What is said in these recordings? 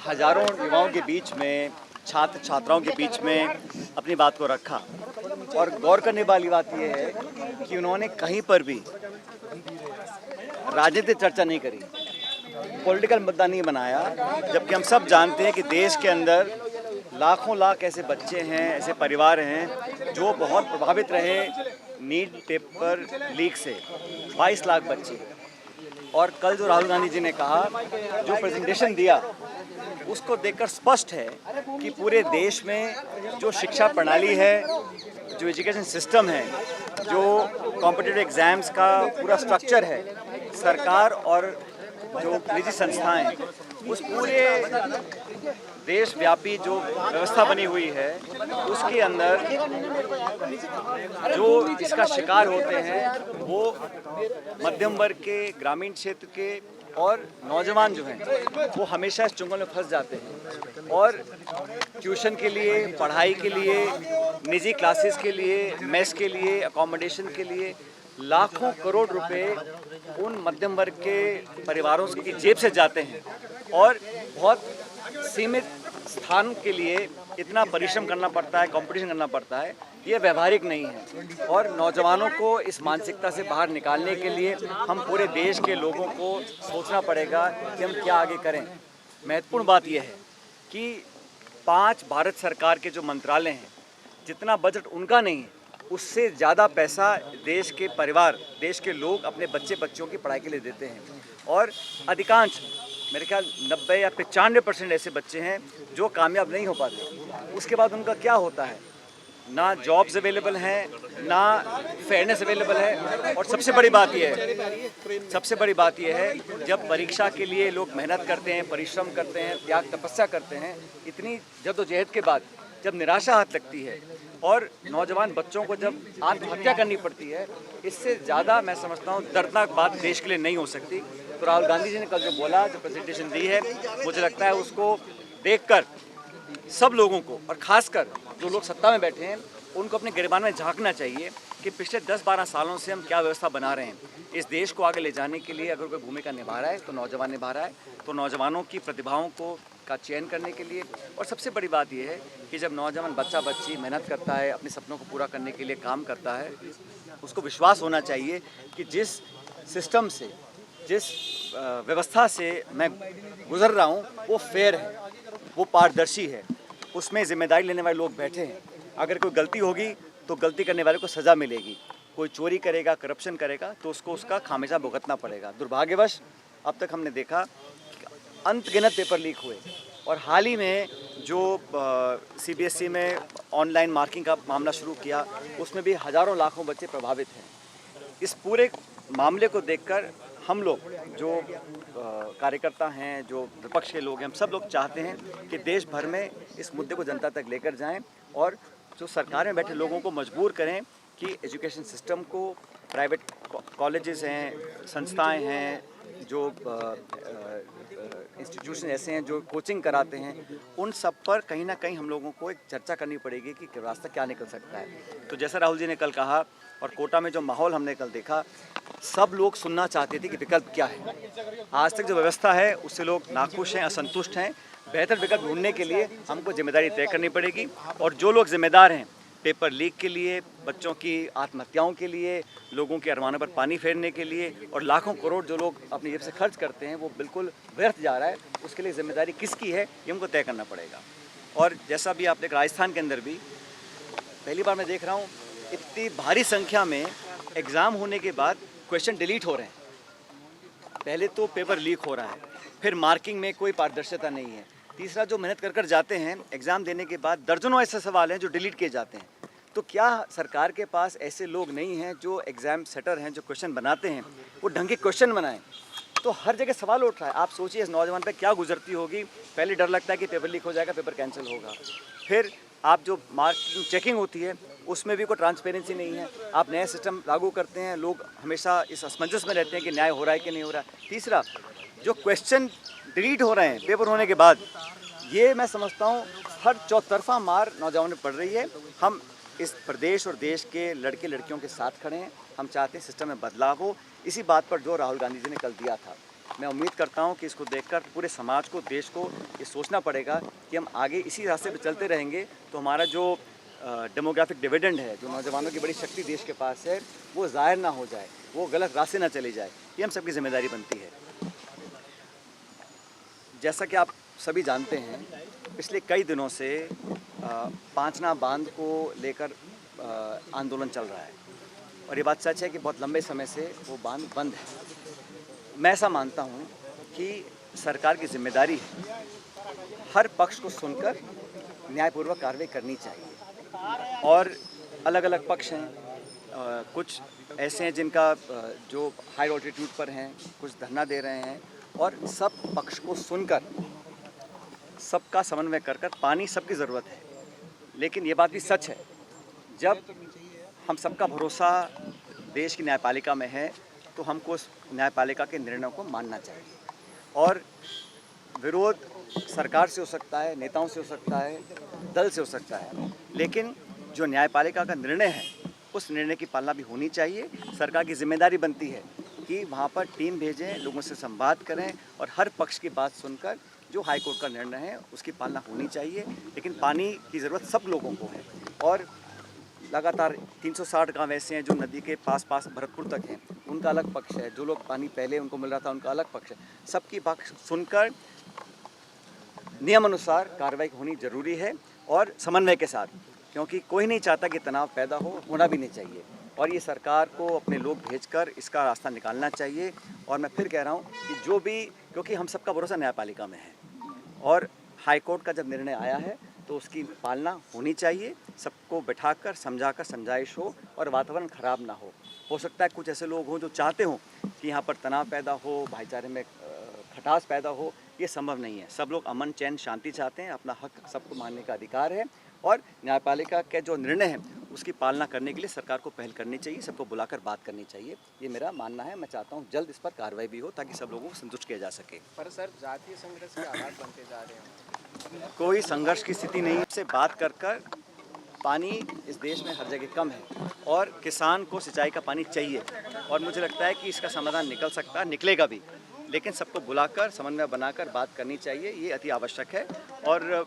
हजारों युवाओं के बीच में, छात्र छात्राओं के बीच में अपनी बात को रखा। और गौर करने वाली बात यह है कि उन्होंने कहीं पर भी राजनीतिक चर्चा नहीं करी, पॉलिटिकल मुद्दा नहीं बनाया, जबकि हम सब जानते हैं कि देश के अंदर लाखों लाख ऐसे बच्चे हैं, ऐसे परिवार हैं जो बहुत प्रभावित रहे नीट पेपर लीक से। 22 लाख बच्चे। और कल जो राहुल गांधी जी ने कहा, जो प्रेजेंटेशन दिया, उसको देखकर स्पष्ट है कि पूरे देश में जो शिक्षा प्रणाली है, जो एजुकेशन सिस्टम है, जो कॉम्पिटिटिव एग्ज़ाम्स का पूरा स्ट्रक्चर है, सरकार और जो निजी संस्थाएं, उस पूरे देशव्यापी जो व्यवस्था बनी हुई है, उसके अंदर जो इसका शिकार होते हैं वो मध्यम वर्ग के, ग्रामीण क्षेत्र के और नौजवान जो हैं वो हमेशा इस चुंगल में फंस जाते हैं। और ट्यूशन के लिए, पढ़ाई के लिए, निजी क्लासेस के लिए, मेस के लिए, अकोमोडेशन के लिए लाखों करोड़ रुपए उन मध्यम वर्ग के परिवारों की जेब से जाते हैं। और बहुत सीमित स्थान के लिए इतना परिश्रम करना पड़ता है, कंपटीशन करना पड़ता है, ये व्यवहारिक नहीं है। और नौजवानों को इस मानसिकता से बाहर निकालने के लिए हम पूरे देश के लोगों को सोचना पड़ेगा कि हम क्या आगे करें। महत्वपूर्ण बात यह है कि 5 भारत सरकार के जो मंत्रालय हैं, जितना बजट उनका नहीं है, उससे ज़्यादा पैसा देश के परिवार, देश के लोग अपने बच्चे बच्चियों की पढ़ाई के लिए देते हैं। और अधिकांश, मेरे ख्याल 90 या 95% ऐसे बच्चे हैं जो कामयाब नहीं हो पाते। उसके बाद उनका क्या होता है? ना जॉब्स अवेलेबल हैं, ना फेयरनेस अवेलेबल है। और सबसे बड़ी बात यह है, जब परीक्षा के लिए लोग मेहनत करते हैं, परिश्रम करते हैं, त्याग तपस्या करते हैं, इतनी जद्दोजहद के बाद जब निराशा हाथ लगती है और नौजवान बच्चों को जब आत्महत्या करनी पड़ती है, इससे ज़्यादा मैं समझता हूँ दर्दनाक बात देश के लिए नहीं हो सकती। तो राहुल गांधी जी ने कल जो बोला, जो प्रेजेंटेशन दी है, मुझे लगता है उसको देखकर सब लोगों को, और ख़ासकर जो लोग सत्ता में बैठे हैं, उनको अपने गिरबान में झांकना चाहिए कि पिछले 10-12 सालों से हम क्या व्यवस्था बना रहे हैं। इस देश को आगे ले जाने के लिए अगर कोई भूमिका निभा रहा है तो नौजवान निभा रहा है। तो नौजवानों की प्रतिभाओं का चयन करने के लिए, और सबसे बड़ी बात यह है कि जब नौजवान बच्चा बच्ची मेहनत करता है, अपने सपनों को पूरा करने के लिए काम करता है, उसको विश्वास होना चाहिए कि जिस सिस्टम से, जिस व्यवस्था से मैं गुजर रहा हूँ वो फेयर है, वो पारदर्शी है, उसमें जिम्मेदारी लेने वाले लोग बैठे हैं। अगर कोई गलती होगी तो गलती करने वाले को सज़ा मिलेगी। कोई चोरी करेगा, करप्शन करेगा तो उसको उसका खामियाजा भुगतना पड़ेगा। दुर्भाग्यवश अब तक हमने देखा अनगिनत पेपर लीक हुए, और हाल ही में जो CBSE में ऑनलाइन मार्किंग का मामला शुरू किया, उसमें भी हज़ारों लाखों बच्चे प्रभावित हैं। इस पूरे मामले को देखकर हम लोग जो कार्यकर्ता हैं, जो विपक्ष के लोग हैं, हम सब लोग चाहते हैं कि देश भर में इस मुद्दे को जनता तक लेकर जाएं और जो सरकार में बैठे लोगों को मजबूर करें कि एजुकेशन सिस्टम को, प्राइवेट कॉलेजेस हैं, संस्थाएं हैं, जो इंस्टीट्यूशन ऐसे हैं जो कोचिंग कराते हैं, उन सब पर कहीं ना कहीं हम लोगों को एक चर्चा करनी पड़ेगी कि रास्ता क्या निकल सकता है। तो जैसा राहुल जी ने कल कहा, और कोटा में जो माहौल हमने कल देखा, सब लोग सुनना चाहते थे कि विकल्प क्या है। आज तक जो व्यवस्था है उससे लोग नाखुश हैं, असंतुष्ट हैं। बेहतर विकल्प ढूंढने के लिए हमको जिम्मेदारी तय करनी पड़ेगी, और जो लोग जिम्मेदार हैं पेपर लीक के लिए, बच्चों की आत्महत्याओं के लिए, लोगों के अरमानों पर पानी फेरने के लिए, और लाखों करोड़ जो लोग अपनी जेब से खर्च करते हैं वो बिल्कुल व्यर्थ जा रहा है, उसके लिए जिम्मेदारी किसकी है ये हमको तय करना पड़ेगा। और जैसा भी आप देख, राजस्थान के अंदर भी पहली बार मैं देख रहा हूँ इतनी भारी संख्या में एग्ज़ाम होने के बाद क्वेश्चन डिलीट हो रहे हैं। पहले तो पेपर लीक हो रहा है, फिर मार्किंग में कोई पारदर्शिता नहीं है, तीसरा जो मेहनत कर जाते हैं एग्ज़ाम देने के बाद दर्जनों ऐसे सवाल हैं जो डिलीट किए जाते हैं। तो क्या सरकार के पास ऐसे लोग नहीं हैं जो एग्ज़ाम सेटर हैं, जो क्वेश्चन बनाते हैं, वो ढंग के क्वेश्चन बनाएं? तो हर जगह सवाल उठ रहा है। आप सोचिए इस नौजवान पे क्या गुजरती होगी। पहले डर लगता है कि पेपर लीक हो जाएगा, पेपर कैंसिल होगा। फिर आप जो मार्किंग चेकिंग होती है उसमें भी कोई ट्रांसपेरेंसी नहीं है। आप नया सिस्टम लागू करते हैं, लोग हमेशा इस असमंजस में रहते हैं कि न्याय हो रहा है कि नहीं हो रहा है। तीसरा, जो क्वेश्चन डिलीट हो रहे हैं पेपर होने के बाद, ये मैं समझता हूँ हर चौतरफा मार नौजवानों पर पड़ रही है। हम इस प्रदेश और देश के लड़के लड़कियों के साथ खड़े हैं। हम चाहते हैं सिस्टम में बदलाव हो। इसी बात पर जो राहुल गांधी जी ने कल दिया था मैं उम्मीद करता हूं कि इसको देखकर पूरे समाज को, देश को ये सोचना पड़ेगा कि हम आगे इसी रास्ते पर चलते रहेंगे तो हमारा जो डेमोग्राफिक डिविडेंड है, जो नौजवानों की बड़ी शक्ति देश के पास है, वो ज़ाहिर ना हो जाए, वो गलत रास्ते ना चली जाए। ये हम सबकी जिम्मेदारी बनती है। जैसा कि आप सभी जानते हैं, पिछले कई दिनों से पांचना बांध को लेकर आंदोलन चल रहा है और ये बात सच है कि बहुत लंबे समय से वो बांध बंद है। मैं ऐसा मानता हूँ कि सरकार की जिम्मेदारी है हर पक्ष को सुनकर न्यायपूर्वक कार्रवाई करनी चाहिए और अलग अलग पक्ष हैं, कुछ ऐसे हैं जिनका जो हाई ऑल्टीट्यूड पर हैं, कुछ धरना दे रहे हैं और सब पक्ष को सुनकर सबका समन्वय कर कर पानी सबकी ज़रूरत है। लेकिन ये बात भी सच है, जब हम सबका भरोसा देश की न्यायपालिका में है तो हमको उस न्यायपालिका के निर्णयों को मानना चाहिए और विरोध सरकार से हो सकता है, नेताओं से हो सकता है, दल से हो सकता है, लेकिन जो न्यायपालिका का निर्णय है उस निर्णय की पालना भी होनी चाहिए। सरकार की जिम्मेदारी बनती है कि वहाँ पर टीम भेजें, लोगों से संवाद करें और हर पक्ष की बात सुनकर जो हाई कोर्ट का निर्णय है उसकी पालना होनी चाहिए। लेकिन पानी की ज़रूरत सब लोगों को है और लगातार 360 गाँव ऐसे हैं जो नदी के पास भरतपुर तक हैं, उनका अलग पक्ष है। जो लोग पानी पहले उनको मिल रहा था उनका अलग पक्ष है। सबकी बात सुनकर नियमानुसार कार्रवाई होनी जरूरी है और समन्वय के साथ, क्योंकि कोई नहीं चाहता कि तनाव पैदा हो, होना भी नहीं चाहिए और ये सरकार को अपने लोग भेजकर इसका रास्ता निकालना चाहिए। और मैं फिर कह रहा हूँ कि जो भी, क्योंकि हम सबका भरोसा न्यायपालिका में है और हाई कोर्ट का जब निर्णय आया है तो उसकी पालना होनी चाहिए। सबको बैठाकर समझाकर समझाइश हो और वातावरण ख़राब ना हो सकता है कुछ ऐसे लोग हों जो चाहते हों कि यहाँ पर तनाव पैदा हो, भाईचारे में खटास पैदा हो, ये संभव नहीं है। सब लोग अमन चैन शांति चाहते हैं, अपना हक सबको मानने का अधिकार है और न्यायपालिका के जो निर्णय है उसकी पालना करने के लिए सरकार को पहल करनी चाहिए, सबको बुलाकर बात करनी चाहिए। ये मेरा मानना है। मैं चाहता हूँ जल्द इस पर कार्रवाई भी हो ताकि सब लोगों को संतुष्ट किया जा सके। पर सर, जातीय संघर्ष के हालात बनते जा रहे हैं। कोई संघर्ष की स्थिति नहीं है। से बात कर कर पानी इस देश में हर जगह कम है और किसान को सिंचाई का पानी चाहिए और मुझे लगता है कि इसका समाधान निकल सकता है, निकलेगा भी, लेकिन सबको बुलाकर समन्वय बनाकर बात करनी चाहिए, ये अति आवश्यक है। और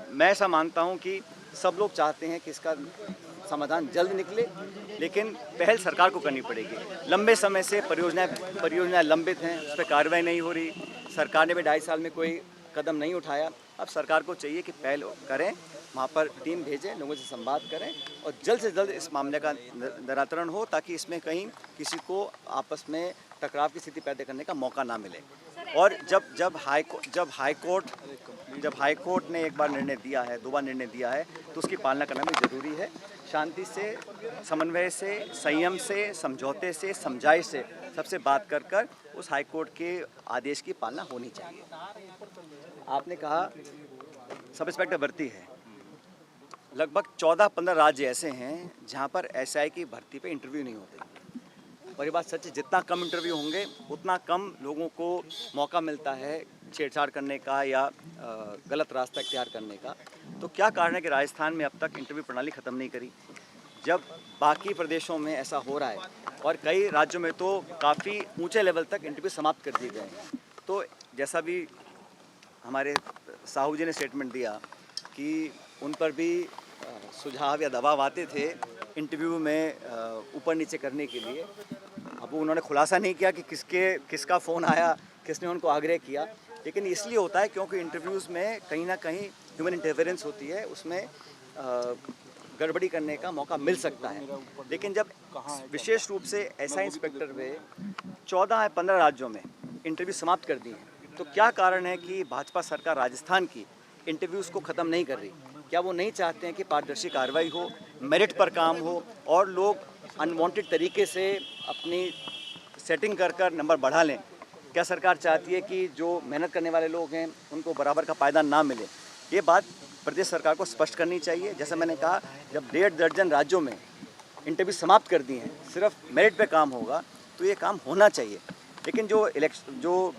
मैं ऐसा मानता हूँ कि सब लोग चाहते हैं कि इसका समाधान जल्द निकले, लेकिन पहल सरकार को करनी पड़ेगी। लंबे समय से परियोजनाएं लंबित हैं, उस पर कार्रवाई नहीं हो रही। सरकार ने भी 2.5 साल में कोई कदम नहीं उठाया। अब सरकार को चाहिए कि पहल करें, वहाँ पर टीम भेजें, लोगों से संवाद करें और जल्द से जल्द इस मामले का निराकरण हो ताकि इसमें कहीं किसी को आपस में टकराव की स्थिति पैदा करने का मौका ना मिले। और जब हाई कोर्ट ने एक बार निर्णय दिया है, 2 बार निर्णय दिया है, तो उसकी पालना करना भी ज़रूरी है। शांति से, समन्वय से, संयम से, समझौते से, समझाइश से सबसे बात कर उस हाई कोर्ट के आदेश की पालना होनी चाहिए। आपने कहा सब इंस्पेक्टर भर्ती है, लगभग 14-15 राज्य ऐसे हैं जहाँ पर एसआई की भर्ती पे इंटरव्यू नहीं होते और ये बात सच है। जितना कम इंटरव्यू होंगे उतना कम लोगों को मौका मिलता है छेड़छाड़ करने का या गलत रास्ता इख्तियार करने का। तो क्या कारण है कि राजस्थान में अब तक इंटरव्यू प्रणाली ख़त्म नहीं करी, जब बाकी प्रदेशों में ऐसा हो रहा है और कई राज्यों में तो काफ़ी ऊंचे लेवल तक इंटरव्यू समाप्त कर दिए गए हैं। तो जैसा भी हमारे साहू जी ने स्टेटमेंट दिया कि उन पर भी सुझाव या दबाव आते थे इंटरव्यू में ऊपर नीचे करने के लिए। अब उन्होंने खुलासा नहीं किया कि किसका फ़ोन आया, किसने उनको आग्रह किया, लेकिन इसलिए होता है क्योंकि इंटरव्यूज़ में कहीं ना कहीं ह्यूमन इंटरफेरेंस होती है, उसमें गड़बड़ी करने का मौका मिल सकता है। लेकिन जब विशेष रूप से एसआई इंस्पेक्टर वे 14 या 15 राज्यों में इंटरव्यू समाप्त कर दिए हैं, तो क्या कारण है कि भाजपा सरकार राजस्थान की इंटरव्यूज़ को ख़त्म नहीं कर रही? क्या वो नहीं चाहते हैं कि पारदर्शी कार्रवाई हो, मेरिट पर काम हो और लोग अनवांटेड तरीके से अपनी सेटिंग कर नंबर बढ़ा लें? क्या सरकार चाहती है कि जो मेहनत करने वाले लोग हैं उनको बराबर का पायदान ना मिले? ये बात प्रदेश सरकार को स्पष्ट करनी चाहिए। जैसा मैंने कहा, जब 1.5 दर्जन राज्यों में इंटरव्यू समाप्त कर दिए हैं, सिर्फ मेरिट पे काम होगा तो ये काम होना चाहिए। लेकिन जो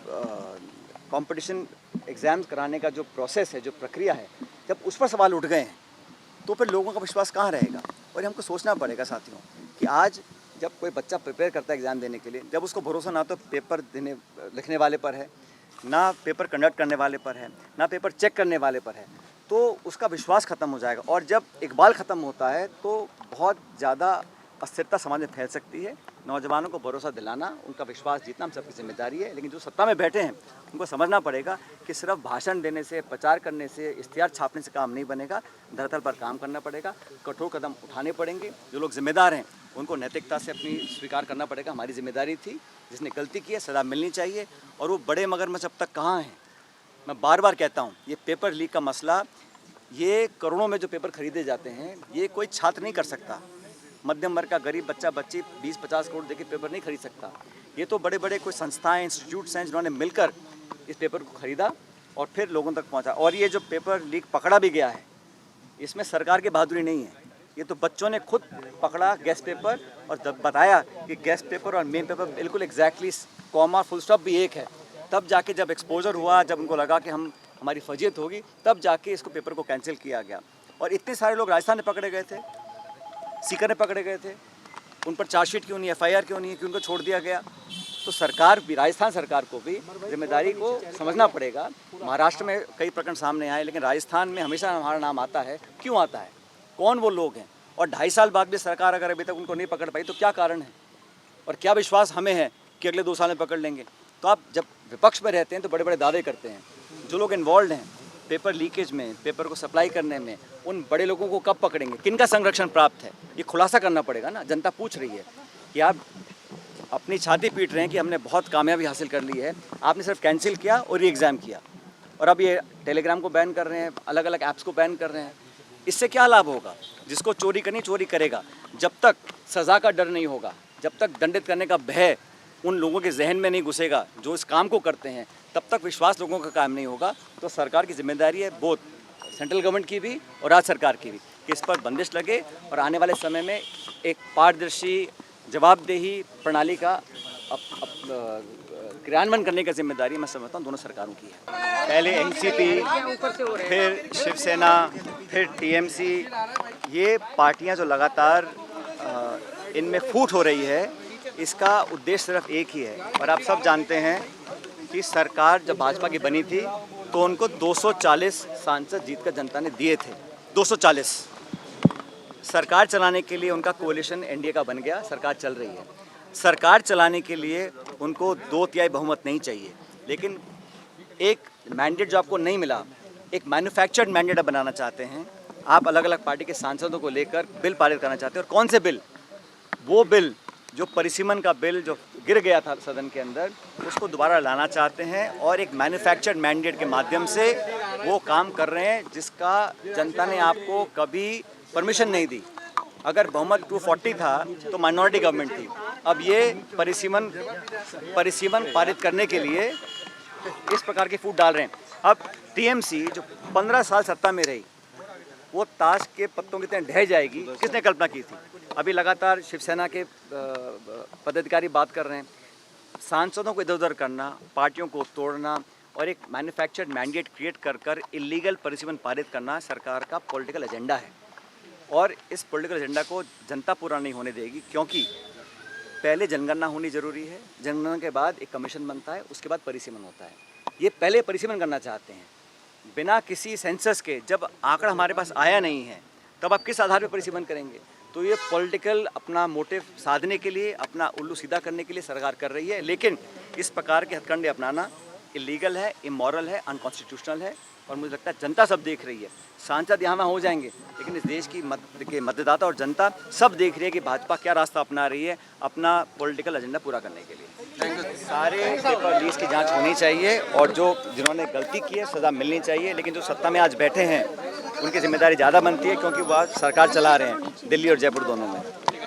कंपटीशन एग्ज़ाम्स कराने का जो प्रोसेस है, जो प्रक्रिया है, जब उस पर सवाल उठ गए हैं तो फिर लोगों का विश्वास कहाँ रहेगा? और हमको सोचना पड़ेगा साथियों कि आज जब कोई बच्चा प्रिपेयर करता है एग्ज़ाम देने के लिए, जब उसको भरोसा ना तो पेपर लिखने वाले पर है, ना पेपर कंडक्ट करने वाले पर है, ना पेपर चेक करने वाले पर है, तो उसका विश्वास ख़त्म हो जाएगा। और जब इकबाल ख़त्म होता है तो बहुत ज़्यादा अस्थिरता समाज में फैल सकती है। नौजवानों को भरोसा दिलाना, उनका विश्वास जीतना हम सबकी जिम्मेदारी है। लेकिन जो सत्ता में बैठे हैं उनको समझना पड़ेगा कि सिर्फ भाषण देने से, प्रचार करने से, इश्तिहार छापने से काम नहीं बनेगा। धरातल पर काम करना पड़ेगा, कठोर कदम उठाने पड़ेंगे। जो लोग जिम्मेदार हैं उनको नैतिकता से अपनी स्वीकार करना पड़ेगा। हमारी जिम्मेदारी थी, जिसने गलती की है सज़ा मिलनी चाहिए। और वो बड़े मगरमच्छ अब तक कहाँ हैं? मैं बार बार कहता हूँ, ये पेपर लीक का मसला, ये करोड़ों में जो पेपर खरीदे जाते हैं, ये कोई छात्र नहीं कर सकता। मध्यम वर्ग का गरीब बच्चा बच्ची 20-50 करोड़ देके पेपर नहीं खरीद सकता। ये तो बड़े बड़े कोई संस्थाएं, इंस्टीट्यूट्स हैं जिन्होंने मिलकर इस पेपर को खरीदा और फिर लोगों तक पहुंचा। और ये जो पेपर लीक पकड़ा भी गया है, इसमें सरकार की बहादुरी नहीं है। ये तो बच्चों ने खुद पकड़ा गैस पेपर और बताया कि गैस पेपर और मेन पेपर बिल्कुल एग्जैक्टली कॉमा फुल स्टॉप भी एक है। तब जाके जब एक्सपोजर हुआ, जब उनको लगा कि हमारी फजीयत होगी, तब जाके इसको पेपर को कैंसिल किया गया। और इतने सारे लोग राजस्थान में पकड़े गए थे, सीकर में पकड़े गए थे, उन पर चार्जशीट क्यों नहीं, FIR क्यों नहीं है कि उनको छोड़ दिया गया? तो सरकार भी, राजस्थान सरकार को भी जिम्मेदारी को समझना पड़ेगा। महाराष्ट्र में कई प्रकरण सामने आए, लेकिन राजस्थान में हमेशा हमारा नाम आता है। क्यों आता है? कौन वो लोग हैं? और 2.5 साल बाद भी सरकार अगर अभी तक उनको नहीं पकड़ पाई तो क्या कारण है? और क्या विश्वास हमें है कि अगले 2 साल में पकड़ लेंगे? तो आप जब विपक्ष में रहते हैं तो बड़े बड़े दावे करते हैं। जो लोग इन्वॉल्व हैं पेपर लीकेज में, पेपर को सप्लाई करने में, उन बड़े लोगों को कब पकड़ेंगे? किनका संरक्षण प्राप्त है? ये खुलासा करना पड़ेगा ना। जनता पूछ रही है कि आप अपनी छाती पीट रहे हैं कि हमने बहुत कामयाबी हासिल कर ली है, आपने सिर्फ कैंसिल किया और री एग्ज़ाम किया, और अब ये टेलीग्राम को बैन कर रहे हैं, अलग अलग ऐप्स को बैन कर रहे हैं। इससे क्या लाभ होगा? जिसको चोरी करनी चोरी करेगा। जब तक सज़ा का डर नहीं होगा, जब तक दंडित करने का भय उन लोगों के जहन में नहीं घुसेगा जो इस काम को करते हैं, तब तक विश्वास लोगों का कायम नहीं होगा। तो सरकार की जिम्मेदारी है, बोथ सेंट्रल गवर्नमेंट की भी और राज्य सरकार की भी, कि इस पर बंदिश लगे और आने वाले समय में एक पारदर्शी जवाबदेही प्रणाली का क्रियान्वयन करने की जिम्मेदारी मैं समझता हूँ दोनों सरकारों की है। पहले NCP, फिर शिवसेना, फिर TMC, ये पार्टियाँ जो लगातार इनमें फूट हो रही है, इसका उद्देश्य सिर्फ एक ही है। और आप सब जानते हैं कि सरकार जब भाजपा की बनी थी तो उनको 240 सांसद जीतकर जनता ने दिए थे। 240 सरकार चलाने के लिए उनका कोalition NDA का बन गया, सरकार चल रही है। सरकार चलाने के लिए उनको 2/3 बहुमत नहीं चाहिए, लेकिन एक मैंडेट जो आपको नहीं मिला, एक मैन्युफैक्चर्ड मैंडेट बनाना चाहते हैं। आप अलग अलग पार्टी के सांसदों को लेकर बिल पारित करना चाहते हैं। और कौन से बिल? वो बिल जो परिसीमन का बिल जो गिर गया था सदन के अंदर, उसको दोबारा लाना चाहते हैं और एक मैन्युफैक्चर्ड मैंडेट के माध्यम से वो काम कर रहे हैं जिसका जनता ने आपको कभी परमिशन नहीं दी। अगर बहुमत 240 था तो माइनॉरिटी गवर्नमेंट थी। अब ये परिसीमन पारित करने के लिए इस प्रकार के फूट डाल रहे हैं। अब TMC जो 15 साल सत्ता में रही, वो ताश के पत्तों की तरह ढह जाएगी, किसने कल्पना की थी? अभी लगातार शिवसेना के पदाधिकारी बात कर रहे हैं। सांसदों को इधर उधर करना, पार्टियों को तोड़ना और एक मैन्युफैक्चर्ड मैंडेट क्रिएट कर इलीगल परिसीमन पारित करना सरकार का पॉलिटिकल एजेंडा है। और इस पॉलिटिकल एजेंडा को जनता पूरा नहीं होने देगी, क्योंकि पहले जनगणना होनी ज़रूरी है, जनगणना के बाद एक कमीशन बनता है, उसके बाद परिसीमन होता है। ये पहले परिसीमन करना चाहते हैं बिना किसी सेंसस के। जब आंकड़ा हमारे पास आया नहीं है तब आप किस आधार पर परिसीमन करेंगे? तो ये पॉलिटिकल अपना मोटिव साधने के लिए, अपना उल्लू सीधा करने के लिए सरकार कर रही है। लेकिन इस प्रकार के हथकंडे अपनाना इलीगल है, इमोरल है, अनकॉन्स्टिट्यूशनल है। और मुझे लगता है जनता सब देख रही है। सांसद यहाँ हो जाएंगे, लेकिन इस देश की मतदाता और जनता सब देख रही है कि भाजपा क्या रास्ता अपना रही है अपना पॉलिटिकल एजेंडा पूरा करने के लिए। सारे पेपर लीक्स की जांच होनी चाहिए और जिन्होंने गलती की है सज़ा मिलनी चाहिए। लेकिन जो सत्ता में आज बैठे हैं उनकी जिम्मेदारी ज़्यादा बनती है, क्योंकि वह सरकार चला रहे हैं दिल्ली और जयपुर दोनों में।